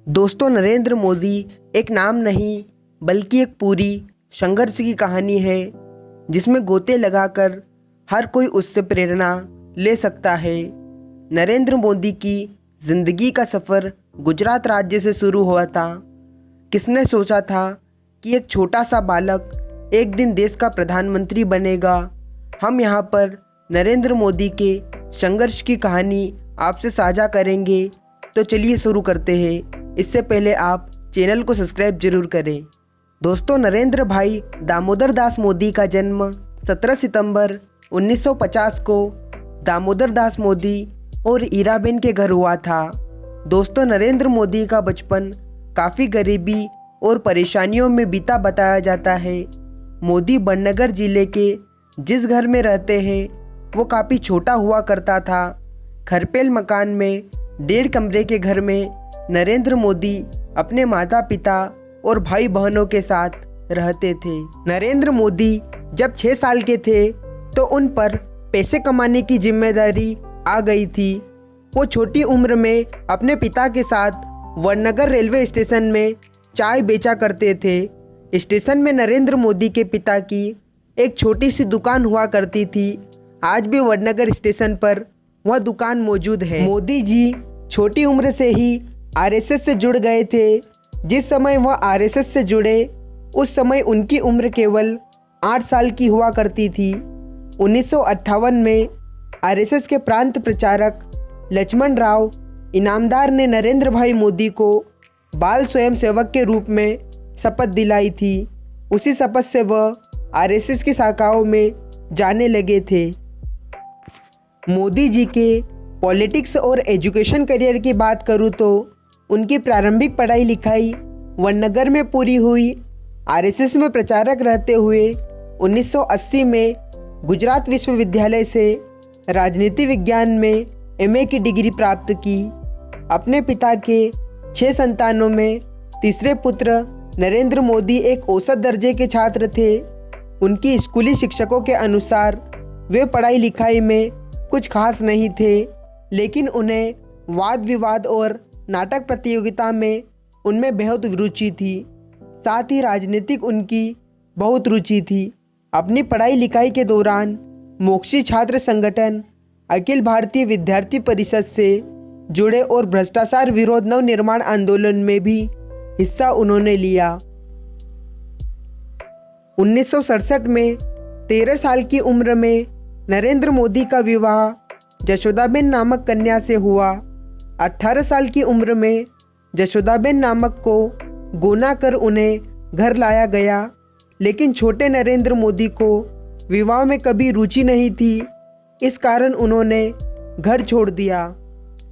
दोस्तों, नरेंद्र मोदी एक नाम नहीं बल्कि एक पूरी संघर्ष की कहानी है जिसमें गोते लगाकर हर कोई उससे प्रेरणा ले सकता है। नरेंद्र मोदी की ज़िंदगी का सफ़र गुजरात राज्य से शुरू हुआ था। किसने सोचा था कि एक छोटा सा बालक एक दिन देश का प्रधानमंत्री बनेगा। हम यहाँ पर नरेंद्र मोदी के संघर्ष की कहानी आपसे साझा करेंगे। तो चलिए शुरू करते हैं। इससे पहले आप चैनल को सब्सक्राइब जरूर करें। दोस्तों, नरेंद्र भाई दामोदर दास मोदी का जन्म 17 सितंबर 1950 को दामोदर दास मोदी और ईराबेन के घर हुआ था। दोस्तों, नरेंद्र मोदी का बचपन काफ़ी गरीबी और परेशानियों में बीता बताया जाता है। मोदी बड़नगर जिले के जिस घर में रहते हैं वो काफ़ी छोटा हुआ करता था। खरपेल मकान में 1.5 कमरे के घर में नरेंद्र मोदी अपने माता पिता और भाई बहनों के साथ रहते थे। नरेंद्र मोदी जब 6 साल के थे तो उन पर पैसे कमाने की जिम्मेदारी आ गई थी। वो छोटी उम्र में अपने पिता के साथ वडनगर रेलवे स्टेशन में चाय बेचा करते थे। स्टेशन में नरेंद्र मोदी के पिता की एक छोटी सी दुकान हुआ करती थी। आज भी वडनगर स्टेशन पर वह दुकान मौजूद है। मोदी जी छोटी उम्र से ही आरएसएस से जुड़ गए थे। जिस समय वह आरएसएस से जुड़े उस समय उनकी उम्र केवल 8 साल की हुआ करती थी। 1958 में आरएसएस के प्रांत प्रचारक लक्ष्मण राव इनामदार ने नरेंद्र भाई मोदी को बाल स्वयंसेवक के रूप में शपथ दिलाई थी। उसी शपथ से वह आरएसएस की शाखाओं में जाने लगे थे। मोदी जी के पॉलिटिक्स और एजुकेशन करियर की बात करूँ तो उनकी प्रारंभिक पढ़ाई लिखाई वडनगर में पूरी हुई। आरएसएस में प्रचारक रहते हुए 1980 में गुजरात विश्वविद्यालय से राजनीति विज्ञान में एमए की डिग्री प्राप्त की। अपने पिता के 6 संतानों में तीसरे पुत्र नरेंद्र मोदी एक औसत दर्जे के छात्र थे। उनकी स्कूली शिक्षकों के अनुसार वे पढ़ाई लिखाई में कुछ खास नहीं थे, लेकिन उन्हें वाद विवाद और नाटक प्रतियोगिता में उनमें बेहद रुचि थी। साथ ही राजनीतिक उनकी बहुत रुचि थी। अपनी पढ़ाई लिखाई के दौरान मोक्षी छात्र संगठन, अखिल भारतीय विद्यार्थी परिषद से जुड़े और भ्रष्टाचार विरोध नवनिर्माण आंदोलन में भी हिस्सा उन्होंने लिया। 1967 में 13 साल की उम्र में नरेंद्र मोदी का विवाह जशोदाबेन नामक कन्या से हुआ। 18 साल की उम्र में जशोदाबेन नामक को गोना कर उन्हें घर लाया गया, लेकिन छोटे नरेंद्र मोदी को विवाह में कभी रुचि नहीं थी। इस कारण उन्होंने घर छोड़ दिया।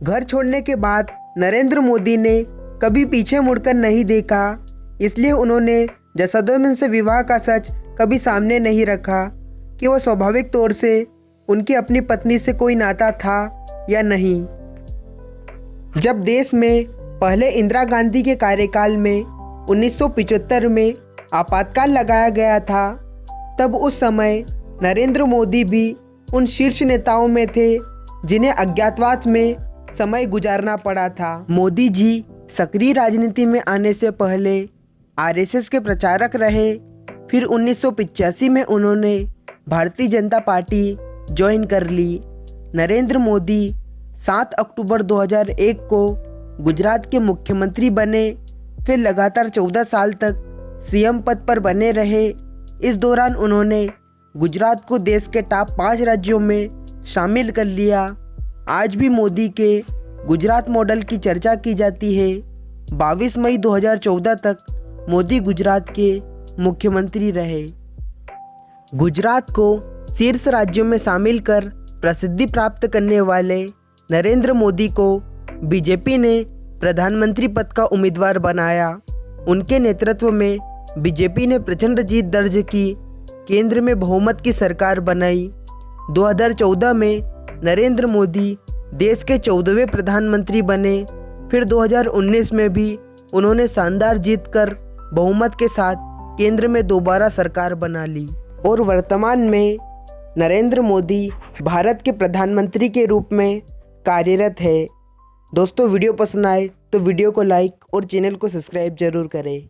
घर छोड़ने के बाद नरेंद्र मोदी ने कभी पीछे मुड़कर नहीं देखा, इसलिए उन्होंने जशोदाबेन से विवाह का सच कभी सामने नहीं रखा कि वह स्वाभाविक तौर से उनकी अपनी पत्नी से कोई नाता था या नहीं। जब देश में पहले इंदिरा गांधी के कार्यकाल में 1975 में आपातकाल लगाया गया था, तब उस समय नरेंद्र मोदी भी उन शीर्ष नेताओं में थे जिन्हें अज्ञातवास में समय गुजारना पड़ा था। मोदी जी सक्रिय राजनीति में आने से पहले आरएसएस के प्रचारक रहे। फिर 1985 में उन्होंने भारतीय जनता पार्टी ज्वाइन कर ली। नरेंद्र मोदी 7 अक्टूबर 2001 को गुजरात के मुख्यमंत्री बने। फिर लगातार 14 साल तक सीएम पद पर बने रहे। इस दौरान उन्होंने गुजरात को देश के टॉप 5 राज्यों में शामिल कर लिया। आज भी मोदी के गुजरात मॉडल की चर्चा की जाती है। 22 मई 2014 तक मोदी गुजरात के मुख्यमंत्री रहे। गुजरात को शीर्ष राज्यों में शामिल कर प्रसिद्धि प्राप्त करने वाले नरेंद्र मोदी को बीजेपी ने प्रधानमंत्री पद का उम्मीदवार बनाया। उनके नेतृत्व में बीजेपी ने प्रचंड जीत दर्ज की, केंद्र में बहुमत की सरकार बनाई। 2014 में नरेंद्र मोदी देश के 14वें प्रधानमंत्री बने। फिर 2019 में भी उन्होंने शानदार जीत कर बहुमत के साथ केंद्र में दोबारा सरकार बना ली और वर्तमान में नरेंद्र मोदी भारत के प्रधानमंत्री के रूप में कार्यरत है। दोस्तों, वीडियो पसंद आए तो वीडियो को लाइक और चैनल को सब्सक्राइब जरूर करें।